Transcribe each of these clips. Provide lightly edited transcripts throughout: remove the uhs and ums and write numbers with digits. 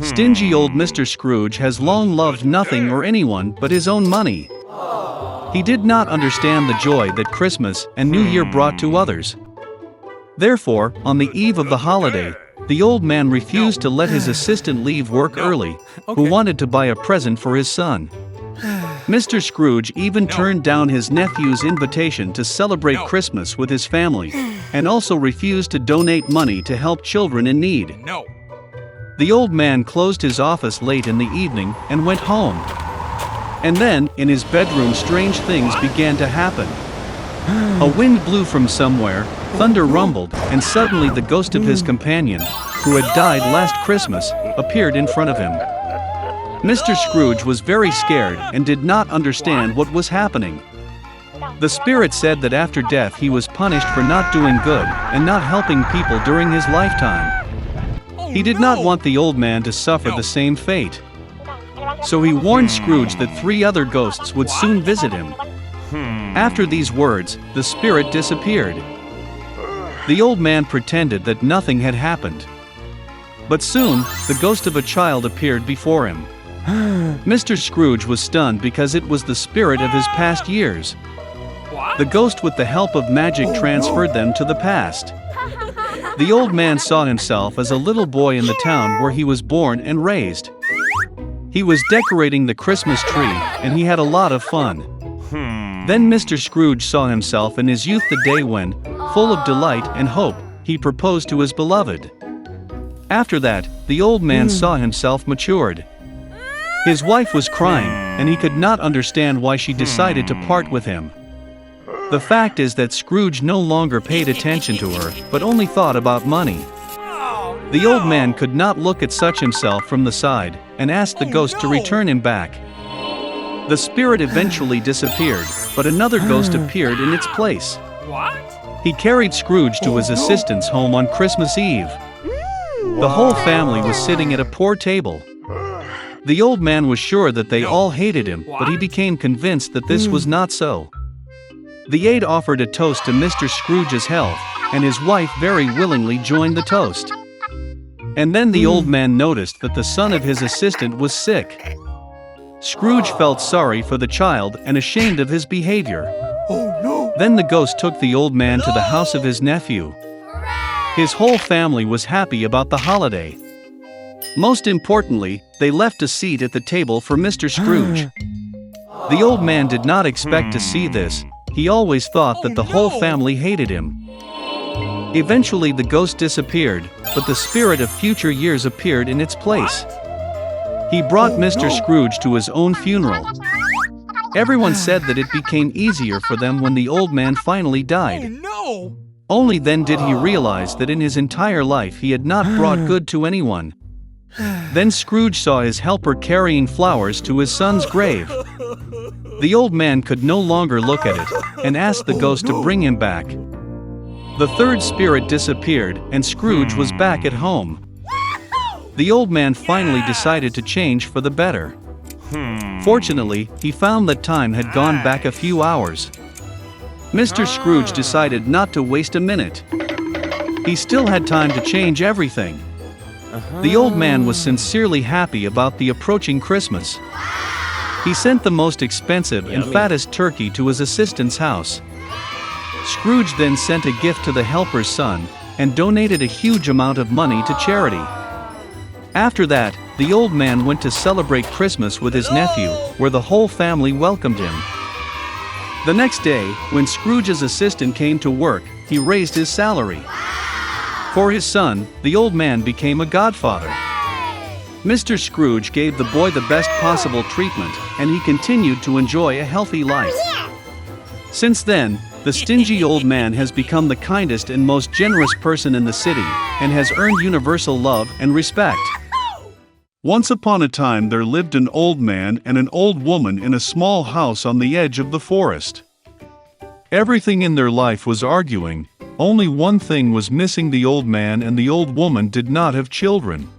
Stingy old Mr. Scrooge has long loved nothing or anyone but his own money. He did not understand the joy that Christmas and New Year brought to others. Therefore, on the eve of the holiday, the old man refused to let his assistant leave work early, who wanted to buy a present for his son. Mr. Scrooge even turned down his nephew's invitation to celebrate Christmas with his family, and also refused to donate money to help children in need. The old man closed his office late in the evening and went home. And then, in his bedroom, strange things began to happen. A wind blew from somewhere, thunder rumbled, and suddenly the ghost of his companion, who had died last Christmas, appeared in front of him. Mr. Scrooge was very scared and did not understand what was happening. The spirit said that after death he was punished for not doing good and not helping people during his lifetime. He did not want the old man to suffer the same fate. So he warned Scrooge that 3 other ghosts would soon visit him. After these words, the spirit disappeared. The old man pretended that nothing had happened. But soon, the ghost of a child appeared before him. Mr. Scrooge was stunned because it was the spirit of his past years. The ghost, with the help of magic, transferred them to the past. The old man saw himself as a little boy in the town where he was born and raised. He was decorating the Christmas tree, and he had a lot of fun. Then Mr. Scrooge saw himself in his youth, the day when, full of delight and hope, he proposed to his beloved. After that, the old man saw himself matured. His wife was crying, and he could not understand why she decided to part with him. The fact is that Scrooge no longer paid attention to her, but only thought about money. The old man could not look at such himself from the side, and asked the ghost to return him back. The spirit eventually disappeared, but another ghost appeared in its place. He carried Scrooge to his assistant's home on Christmas Eve. The whole family was sitting at a poor table. The old man was sure that they all hated him, but he became convinced that this was not so. The aide offered a toast to Mr. Scrooge's health, and his wife very willingly joined the toast. And then the old man noticed that the son of his assistant was sick. Scrooge felt sorry for the child and ashamed of his behavior. Then the ghost took the old man to the house of his nephew. His whole family was happy about the holiday. Most importantly, they left a seat at the table for Mr. Scrooge. The old man did not expect to see this. He always thought that the whole family hated him. Eventually the ghost disappeared, but the spirit of future years appeared in its place. He brought Mr. Scrooge to his own funeral. Everyone said that it became easier for them when the old man finally died. Only then did he realize that in his entire life he had not brought good to anyone. Then Scrooge saw his helper carrying flowers to his son's grave. The old man could no longer look at it, and asked the ghost to bring him back. The third spirit disappeared, and Scrooge was back at home. The old man finally decided to change for the better. Fortunately, he found that time had gone back a few hours. Mr. Scrooge decided not to waste a minute. He still had time to change everything. The old man was sincerely happy about the approaching Christmas. He sent the most expensive and fattest turkey to his assistant's house. Scrooge then sent a gift to the helper's son, and donated a huge amount of money to charity. After that, the old man went to celebrate Christmas with his nephew, where the whole family welcomed him. The next day, when Scrooge's assistant came to work, he raised his salary. For his son, the old man became a godfather. Mr. Scrooge gave the boy the best possible treatment, and he continued to enjoy a healthy life. Since then, the stingy old man has become the kindest and most generous person in the city, and has earned universal love and respect. Once upon a time there lived an old man and an old woman in a small house on the edge of the forest. Everything in their life was arguing. Only one thing was missing: the old man and the old woman did not have children.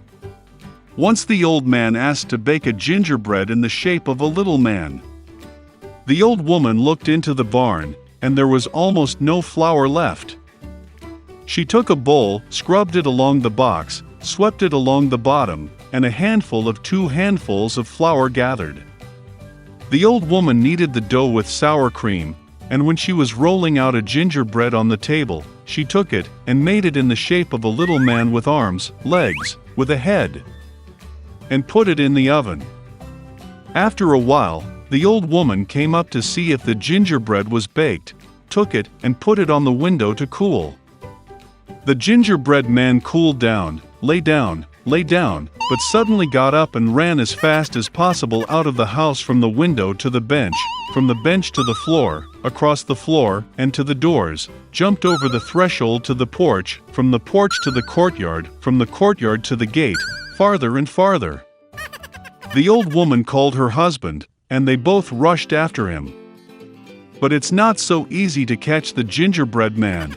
Once the old man asked to bake a gingerbread in the shape of a little man. The old woman looked into the barn, and there was almost no flour left. She took a bowl, scrubbed it along the box, swept it along the bottom, and a handful of 2 handfuls of flour gathered. The old woman kneaded the dough with sour cream, and when she was rolling out a gingerbread on the table, she took it and made it in the shape of a little man with arms, legs, with a head, and put it in the oven. After a while, the old woman came up to see if the gingerbread was baked, took it and put it on the window to cool. The gingerbread man cooled down, lay down, but suddenly got up and ran as fast as possible out of the house from the window to the bench, from the bench to the floor, across the floor, and to the doors, jumped over the threshold to the porch, from the porch to the courtyard, from the courtyard to the gate, farther and farther. The old woman called her husband, and they both rushed after him. But it's not so easy to catch the gingerbread man.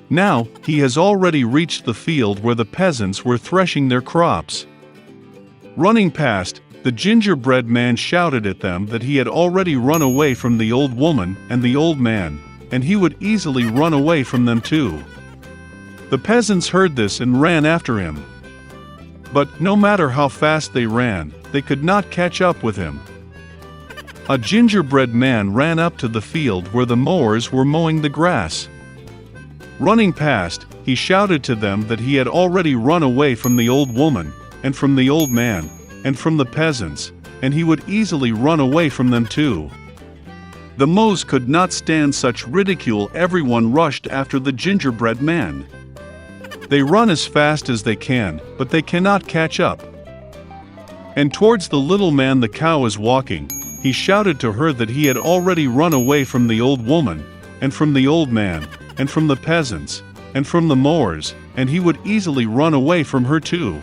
Now, he has already reached the field where the peasants were threshing their crops. Running past, the gingerbread man shouted at them that he had already run away from the old woman and the old man, and he would easily run away from them too. The peasants heard this and ran after him. But no matter how fast they ran, they could not catch up with him. A gingerbread man ran up to the field where the mowers were mowing the grass. Running past, he shouted to them that he had already run away from the old woman, and from the old man, and from the peasants, and he would easily run away from them too. The mows could not stand such ridicule. Everyone rushed after the gingerbread man. They run as fast as they can, but they cannot catch up. And towards the little man the cow is walking, he shouted to her that he had already run away from the old woman, and from the old man, and from the peasants, and from the mowers, and he would easily run away from her too.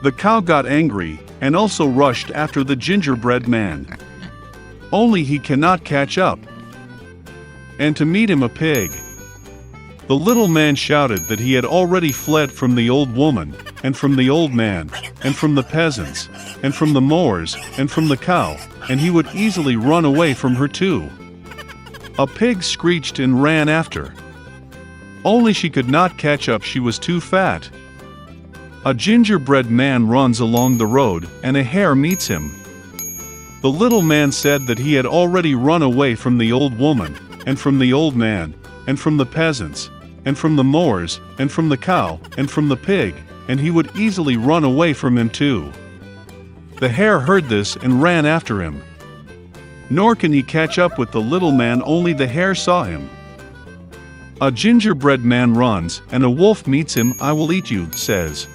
The cow got angry, and also rushed after the gingerbread man. Only he cannot catch up. And to meet him a pig. The little man shouted that he had already fled from the old woman, and from the old man, and from the peasants, and from the mowers, and from the cow, and he would easily run away from her too. A pig screeched and ran after. Only she could not catch up, she was too fat. A gingerbread man runs along the road, and a hare meets him. The little man said that he had already run away from the old woman, and from the old man, and from the peasants, and from the mowers, and from the cow, and from the pig, and he would easily run away from him too. The hare heard this and ran after him. Nor can he catch up with the little man, only the hare saw him. A gingerbread man runs, and a wolf meets him. "I will eat you," says.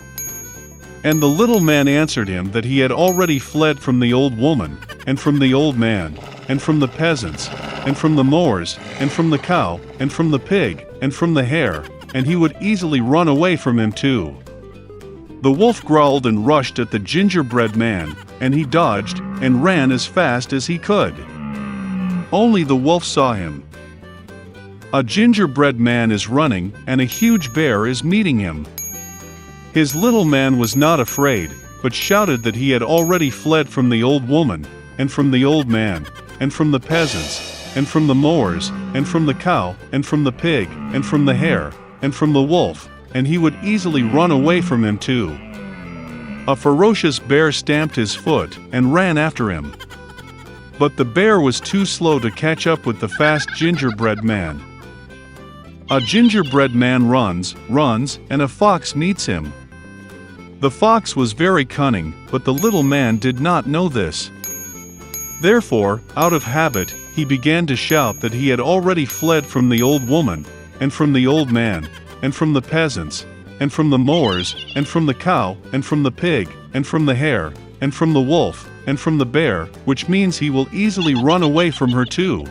And the little man answered him that he had already fled from the old woman, and from the old man, and from the peasants, and from the mowers, and from the cow, and from the pig, and from the hare, and he would easily run away from him too. The wolf growled and rushed at the gingerbread man, and he dodged and ran as fast as he could. Only the wolf saw him. A gingerbread man is running, and a huge bear is meeting him. His little man was not afraid, but shouted that he had already fled from the old woman, and from the old man, and from the peasants, and from the mowers, and from the cow, and from the pig, and from the hare, and from the wolf, and he would easily run away from him too. A ferocious bear stamped his foot and ran after him. But the bear was too slow to catch up with the fast gingerbread man. A gingerbread man runs, and a fox meets him. The fox was very cunning, but the little man did not know this. Therefore, out of habit, he began to shout that he had already fled from the old woman, and from the old man, and from the peasants, and from the mowers, and from the cow, and from the pig, and from the hare, and from the wolf, and from the bear, which means he will easily run away from her too.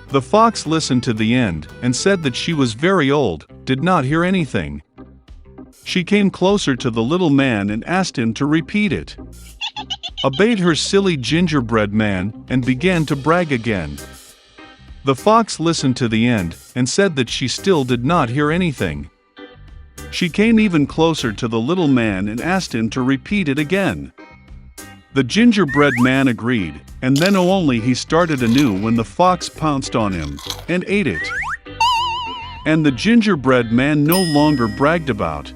The fox listened to the end, and said that she was very old, did not hear anything. She came closer to the little man and asked him to repeat it. Obeyed her silly gingerbread man, and began to brag again. The fox listened to the end, and said that she still did not hear anything. She came even closer to the little man and asked him to repeat it again. The gingerbread man agreed, and then only he started anew when the fox pounced on him, and ate it. And the gingerbread man no longer bragged about